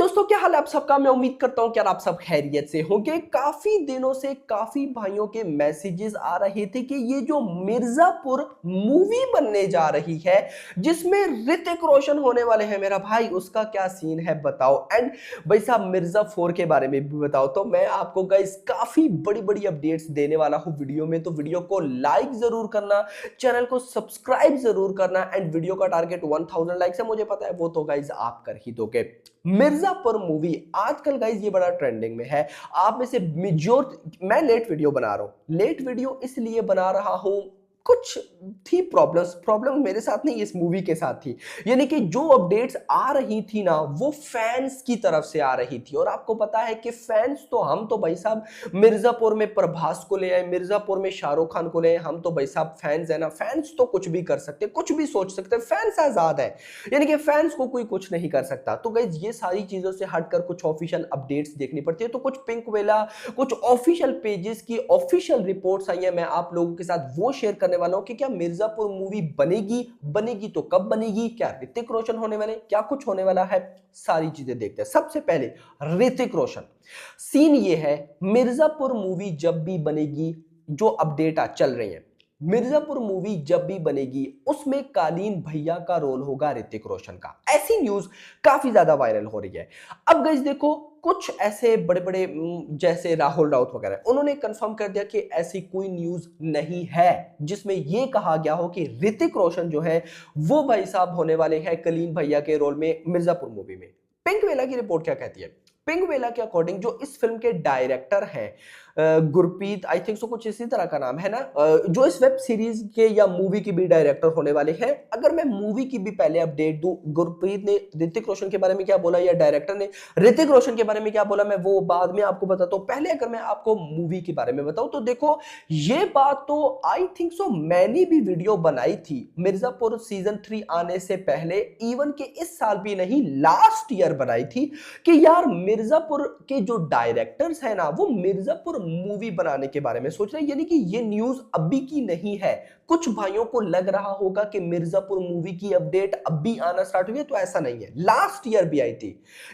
दोस्तों, क्या हाल है आप सबका। मैं उम्मीद करता हूं कि यार आप सब खैरियत से होंगे। काफी दिनों से काफी भाइयों के मैसेजेस आ रहे थे कि ये जो मिर्जापुर मूवी बनने जा रही है जिसमें ऋतिक रोशन होने वाले हैं मेरा भाई, उसका क्या सीन है बताओ। एंड भाई साहब मिर्जा 4 के बारे में भी बताओ। तो मैं आपको गाइस काफी बड़ी बड़ी अपडेट्स देने वाला हूं वीडियो में, तो वीडियो को लाइक जरूर करना, चैनल को सब्सक्राइब जरूर करना। एंड वीडियो का टारगेट 1000 लाइक्स है, मुझे पता है वो तो गाइस आप कर ही दोगे। मिर्जापुर मूवी आजकल गाइस ये बड़ा ट्रेंडिंग में है। आप में से मेजोर, मैं लेट वीडियो बना रहा हूं। लेट वीडियो इसलिए बना रहा हूं, कुछ थी प्रॉब्लम मेरे साथ नहीं, इस मूवी के साथ थी। यानी कि जो अपडेट्स आ रही थी ना, वो फैंस की तरफ से आ रही थी। और आपको पता है कि फैंस तो हम तो भाई साहब मिर्जापुर में प्रभास को ले आए, मिर्जापुर में शाहरुख खान को ले आए। हम तो भाई साहब फैंस है ना, फैंस तो कुछ भी कर सकते, कुछ भी सोच सकते, फैंस आजाद है। यानी कि फैंस को कोई कुछ नहीं कर सकता। तो गाइस ये सारी चीजों से हटकर कुछ ऑफिशियल अपडेट्स देखनी पड़ती है। तो कुछ पिंक वेला, कुछ ऑफिशियल पेजेस की ऑफिशियल रिपोर्ट्स आई है, मैं आप लोगों के साथ वो शेयर करने वाला हूं कि क्या मिर्जापुर मूवी बनेगी तो कब बनेगी, क्या ऋतिक रोशन होने वाले, क्या कुछ होने वाला है, सारी चीजें देखते हैं। सबसे पहले ऋतिक रोशन, सीन ये है मिर्जापुर मूवी जब भी बनेगी, जो अपडेट आज चल रही है, मिर्जापुर मूवी जब भी बनेगी उसमें कालीन भैया का रोल होगा ऋतिक रोशन का। ऐसी न्यूज काफी ज्यादा वायरल हो रही है। अब गाइस देखो, कुछ ऐसे बड़े बड़े जैसे राहुल राउत वगैरह, उन्होंने कंफर्म कर दिया कि ऐसी कोई न्यूज नहीं है जिसमें यह कहा गया हो कि ऋतिक रोशन जो है वो भाई साहब होने वाले हैं कलीन भैया के रोल में मिर्जापुर मूवी में। पिंक वेला की रिपोर्ट क्या कहती है? पिंक वेला के अकॉर्डिंग जो इस फिल्म के डायरेक्टर हैं गुरप्रीत, आई थिंक सो कुछ इसी तरह का नाम है ना, जो इस वेब सीरीज के या मूवी की भी डायरेक्टर होने वाले हैं। अगर मैं मूवी की भी पहले अपडेट दूं, गुरप्रीत ने ऋतिक रोशन के बारे में क्या बोला या डायरेक्टर ने ऋतिक रोशन के बारे में क्या बोला, मैं वो बाद में आपको बताता हूं। पहले अगर मैं आपको मूवी के बारे में बताऊं तो देखो, ये बात तो आई थिंक सो मैंने भी वीडियो बनाई थी मिर्जापुर सीजन 3 आने से पहले, इवन के इस साल भी नहीं, लास्ट ईयर बनाई थी कि यार मिर्जापुर के जो डायरेक्टर्स हैं ना, वो मिर्जापुर मूवी बनाने के बारे में सोच रहे हैं। यानी कि ये न्यूज अभी की नहीं है। कुछ भाइयों को लग रहा होगा कि मिर्जापुर मूवी की अपडेट अभी आना स्टार्ट हुई है, तो ऐसा नहीं है। लास्ट ईयर भी आई थी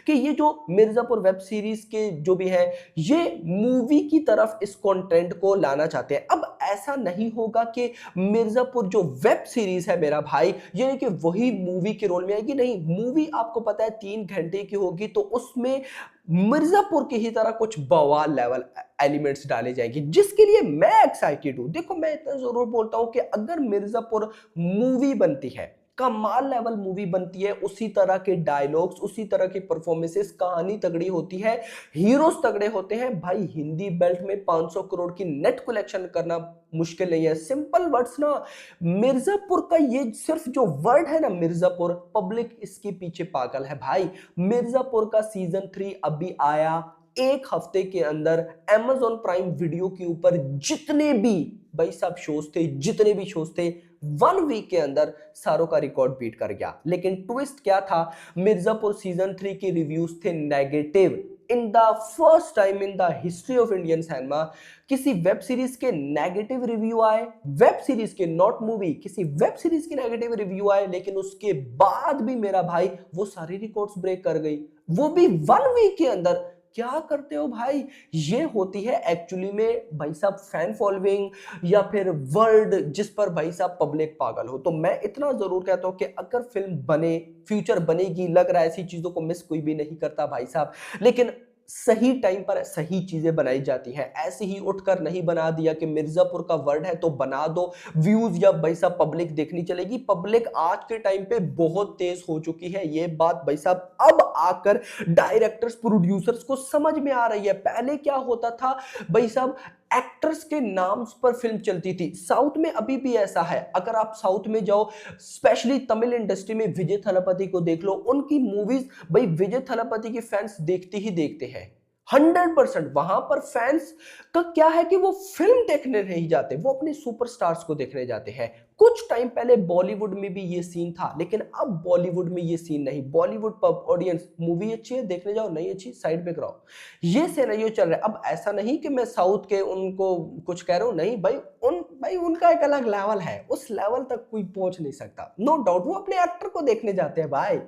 कि ये जो मिर्जापुर वेब सीरीज के जो भी है, ये मूवी की तरफ इस कंटेंट को लाना चाहते हैं। अब ऐसा नहीं होगा कि मिर्जापुर जो वेब सीरीज है मेरा भाई, यानी कि वही मूवी के रोल में आएगी। नहीं, मूवी आपको पता है 3 घंटे की होगी, तो उसमें मिर्जापुर की ही तरह कुछ बवाल लेवल एलिमेंट्स डाले जाएंगे, जिसके लिए मैं एक्साइटेड हूं। देखो, मैं इतना जरूर बोलता हूं कि अगर मिर्जापुर मूवी बनती है, कमाल लेवल मूवी बनती है, उसी तरह के डायलॉग्स, उसी तरह की परफॉर्मेंसेस, कहानी तगड़ी होती है, हीरोज तगड़े होते हैं भाई, हिंदी बेल्ट में 500 करोड़ की नेट कलेक्शन करना मुश्किल नहीं है। सिंपल वर्ड्स ना, मिर्जापुर का ये सिर्फ जो वर्ड है ना मिर्जापुर, पब्लिक इसके पीछे पागल है भाई। मिर्जापुर का सीजन 3 अभी आया, एक हफ्ते के अंदर Amazon प्राइम वीडियो के ऊपर जितने भी भाई साहब शोज थे, जितने भी शोज थे, 1 वीक के अंदर सारों का रिकॉर्ड बीट कर गया। लेकिन ट्विस्ट क्या था, मिर्जापुर सीजन 3 के रिव्यूज थे negative. In the first time in the history of Indian cinema किसी वेब सीरीज के नेगेटिव रिव्यू आए, वेब सीरीज के, नॉट मूवी, किसी वेब सीरीज के नेगेटिव रिव्यू आए, लेकिन उसके बाद भी मेरा भाई वो सारे रिकॉर्ड्स ब्रेक कर गई, वो भी 1 वीक के अंदर। क्या करते हो भाई? ये होती है एक्चुअली में भाई साहब फैन फॉलोइंग, या फिर वर्ल्ड जिस पर भाई साहब पब्लिक पागल हो। तो मैं इतना जरूर कहता हूं कि अगर फिल्म बने, फ्यूचर बनेगी, लग रहा है ऐसी चीजों को मिस कोई भी नहीं करता भाई साहब, लेकिन सही टाइम पर सही चीजें बनाई जाती हैं। ऐसे ही उठकर नहीं बना दिया कि मिर्जापुर का वर्ड है तो बना दो, व्यूज या भाई साहब पब्लिक देखनी चलेगी। पब्लिक आज के टाइम पे बहुत तेज हो चुकी है, ये बात भाई साहब अब आकर डायरेक्टर्स, प्रोड्यूसर्स को समझ में आ रही है। पहले क्या होता था भाई साहब, एक्टर्स के नाम पर फिल्म चलती थी। साउथ में अभी भी ऐसा है, अगर आप साउथ में जाओ, स्पेशली तमिल इंडस्ट्री में विजय थलापति को देख लो, उनकी मूवीज भाई विजय थलापति की फैंस देखते ही देखते हैं 100%। वहां पर फैंस का क्या है कि वो फिल्म देखने नहीं जाते, वो अपने सुपरस्टार्स को देखने जाते हैं। कुछ टाइम पहले बॉलीवुड में भी ये सीन था, लेकिन अब बॉलीवुड में ये सीन नहीं। बॉलीवुड पब ऑडियंस, मूवी अच्छी है देखने जाओ, नहीं अच्छी साइड पे कराओ, ये सिनेरियो चल रहा है। अब ऐसा नहीं कि मैं साउथ के उनको कुछ कह रहा हूं, नहीं भाई उनका एक अलग लेवल है, उस लेवल तक कोई पहुंच नहीं सकता। नो डाउट वो अपने एक्टर को देखने जाते हैं भाई।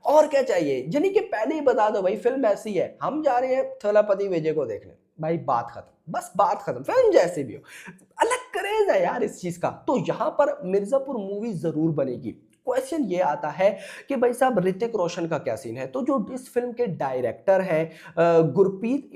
और क्या चाहिए? यानी कि पहले ही बता दो भाई फ़िल्म ऐसी है, हम जा रहे हैं थलपति विजय को देखने। भाई बात खत्म, बस बात खत्म, फ़िल्म जैसी भी हो। अलग क्रेज़ है यार इस चीज़ का। तो यहाँ पर मिर्ज़ापुर मूवी ज़रूर बनेगी। क्वेश्चन ये आता है कि भाई साहब ऋतिक रोशन का क्या सीन है? तो जो इस फ़िल्म के डायरेक्टर हैं गुरप्रीत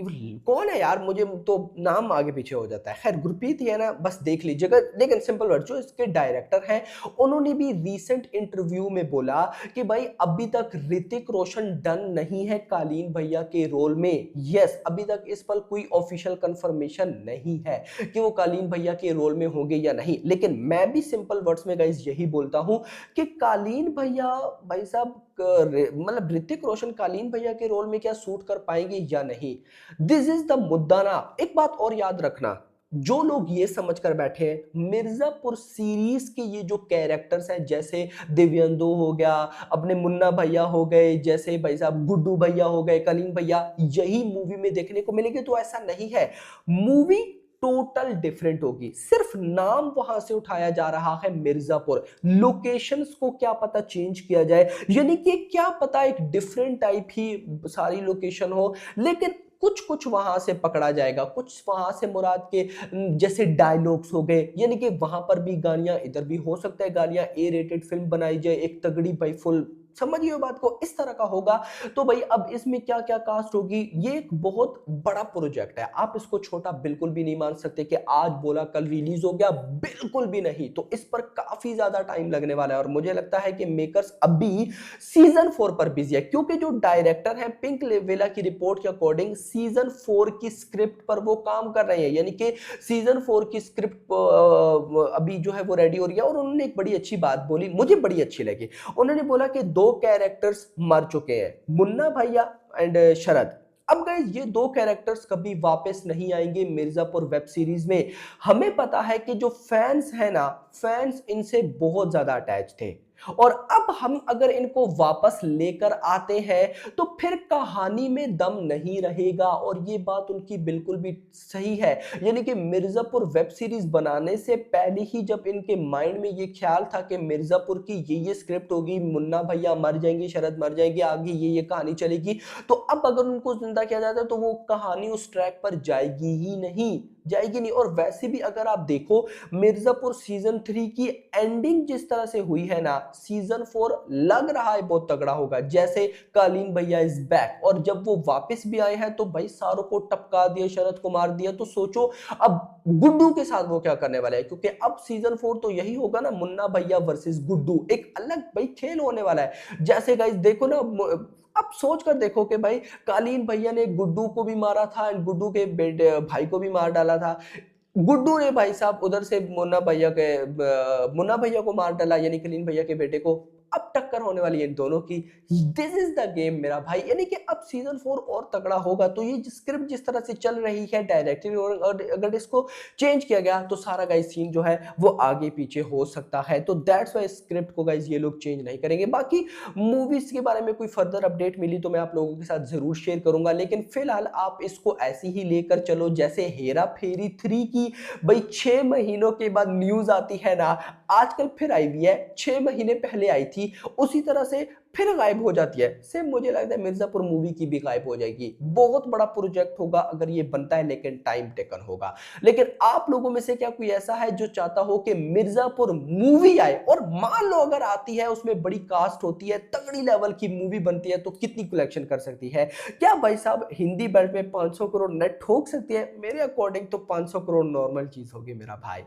कौन है यार? मुझे तो नाम आगे पीछे हो जाता है। ख़ैर गुरप्रीत ही है ना, बस देख लीजिएगा। लेकिन सिंपल वर्ड जो इसके डायरेक्टर हैं, उन्होंने भी रीसेंट इंटरव्यू में बोला कि भाई अभी तक ऋतिक रोशन डन नहीं है कालीन भैया के रोल में। यस, अभी तक इस पर कोई ऑफिशियल कंफर्मेशन नहीं है कि वो कालीन भैया के रोल में होंगे या नहीं। लेकिन मैं भी सिंपल वर्ड्स में गाइस यही बोलता हूं कि कालीन भैया भाई साहब मतलब ऋतिक रोशन कालीन भैया के रोल में क्या सूट कर पाएंगे या नहीं, दिस इज द मुद्दा ना। एक बात और याद रखना, जो लोग ये समझ कर बैठे हैं मिर्जापुर सीरीज के ये जो कैरेक्टर्स हैं, जैसे दिव्यंदु हो गया, अपने मुन्ना भैया हो गए, जैसे भाई साहब गुड्डू भैया हो गए, कलीम भैया, यही मूवी में देखने को मिलेंगे, तो ऐसा नहीं है। मूवी टोटल डिफरेंट होगी, सिर्फ नाम वहां से उठाया जा रहा है मिर्जापुर। लोकेशंस को क्या पता चेंज किया जाए, यानी कि क्या पता एक डिफरेंट टाइप ही सारी लोकेशन हो, लेकिन कुछ कुछ वहां से पकड़ा जाएगा, कुछ वहां से मुराद के जैसे डायलॉग्स हो गए, यानी कि वहां पर भी गालियां, इधर भी हो सकता है गालियां, ए रेटेड फिल्म बनाई जाए, एक तगड़ी भाई फुल, समझिए बात को, इस तरह का होगा। तो भाई अब इसमें क्या क्या कास्ट होगी, ये एक बहुत बड़ा प्रोजेक्ट है, आप इसको छोटा बिल्कुल भी नहीं मान सकते कि आज बोला कल रिलीज हो गया, बिल्कुल भी नहीं। तो इस पर काफी ज्यादा टाइम लगने वाला है और मुझे लगता है कि मेकर्स अभी सीजन 4 पर बिजी है, क्योंकि जो डायरेक्टर है पिंक लेवेला की रिपोर्ट के अकॉर्डिंग सीजन 4 की स्क्रिप्ट पर वो काम कर रहे हैं, यानी कि सीजन 4 की स्क्रिप्ट अभी जो है वो रेडी हो रही है। और उन्होंने एक बड़ी अच्छी बात बोली, मुझे बड़ी अच्छी लगी, उन्होंने बोला कि दो कैरेक्टर्स मर चुके हैं, मुन्ना भैया एंड शरद। अब गाइस ये दो कैरेक्टर्स कभी वापस नहीं आएंगे मिर्जापुर वेब सीरीज में। हमें पता है कि जो फैंस हैं ना, फैंस इनसे बहुत ज्यादा अटैच थे, और अब हम अगर इनको वापस लेकर आते हैं तो फिर कहानी में दम नहीं रहेगा, और ये बात उनकी बिल्कुल भी सही है। यानी कि मिर्जापुर वेब सीरीज बनाने से पहले ही जब इनके माइंड में ये ख्याल था कि मिर्जापुर की ये स्क्रिप्ट होगी, मुन्ना भैया मर जाएंगे, शरद मर जाएंगे, आगे ये कहानी चलेगी, तो अब अगर उनको जिंदा किया जाता है तो वो कहानी उस ट्रैक पर जाएगी ही नहीं, जाएगी नहीं। और वैसे भी अगर आप देखो मिर्जापुर सीजन 3 की एंडिंग जिस तरह से हुई है ना, सीजन 4 लग रहा है बहुत तगड़ा होगा, जैसे कालीन भैया इज बैक, और जब वो वापस भी आए हैं तो भाई सारों को टपका दिया, शरद को मार दिया, तो सोचो अब गुड्डू के साथ वो क्या करने वाला है, क्योंकि अब सीजन 4 तो यही होगा ना, मुन्ना भैया वर्सेस गुड्डू, एक अलग भाई खेल होने वाला है। जैसे गाइस देखो ना, अब सोच कर देखो कि भाई कालीन भैया ने गुड्डू को भी मारा था एंड गुड्डू के बेटे भाई को भी मार डाला था, गुड्डू ने भाई साहब उधर से मुन्ना भैया को मार डाला, यानी कलीन भैया के बेटे को। अब टक्कर होने वाली है इन दोनों की, दिस इज द गेम मेरा भाई। यानी कि अब सीजन 4 और तगड़ा होगा। तो ये स्क्रिप्ट जिस तरह से चल रही है डायरेक्टिंग, और अगर इसको चेंज किया गया तो सारा गाइस सीन जो है वो आगे पीछे हो सकता है। तो दैट्स वाई स्क्रिप्ट को गाइस ये लोग चेंज नहीं करेंगे। बाकी मूवीज के बारे में कोई फर्दर अपडेट मिली तो मैं आप लोगों के साथ जरूर शेयर करूंगा, लेकिन फिलहाल आप इसको ऐसे ही लेकर चलो जैसे हेरा फेरी 3 की भाई 6 महीनों के बाद न्यूज आती है ना, आजकल फिर आई हुई है, 6 महीने पहले आई थी, उसी तरह से फिर गायब हो जाती है। सेम मुझे लगता है मिर्जापुर मूवी की भी गायब हो जाएगी। बहुत बड़ा प्रोजेक्ट होगा अगर ये बनता है, लेकिन टाइम टेकन होगा। लेकिन आप लोगों में से क्या कोई ऐसा है जो चाहता हो कि मिर्जापुर मूवी आए, और मान लो अगर आती है, उसमें बड़ी कास्ट होती है, तगड़ी लेवल की मूवी बनती है, तो कितनी कलेक्शन कर सकती है? क्या भाई साहब हिंदी बेल्ट में 500 करोड़ नेट ठोक सकती है? मेरे अकॉर्डिंग तो 500 करोड़ नॉर्मल चीज होगी मेरा भाई।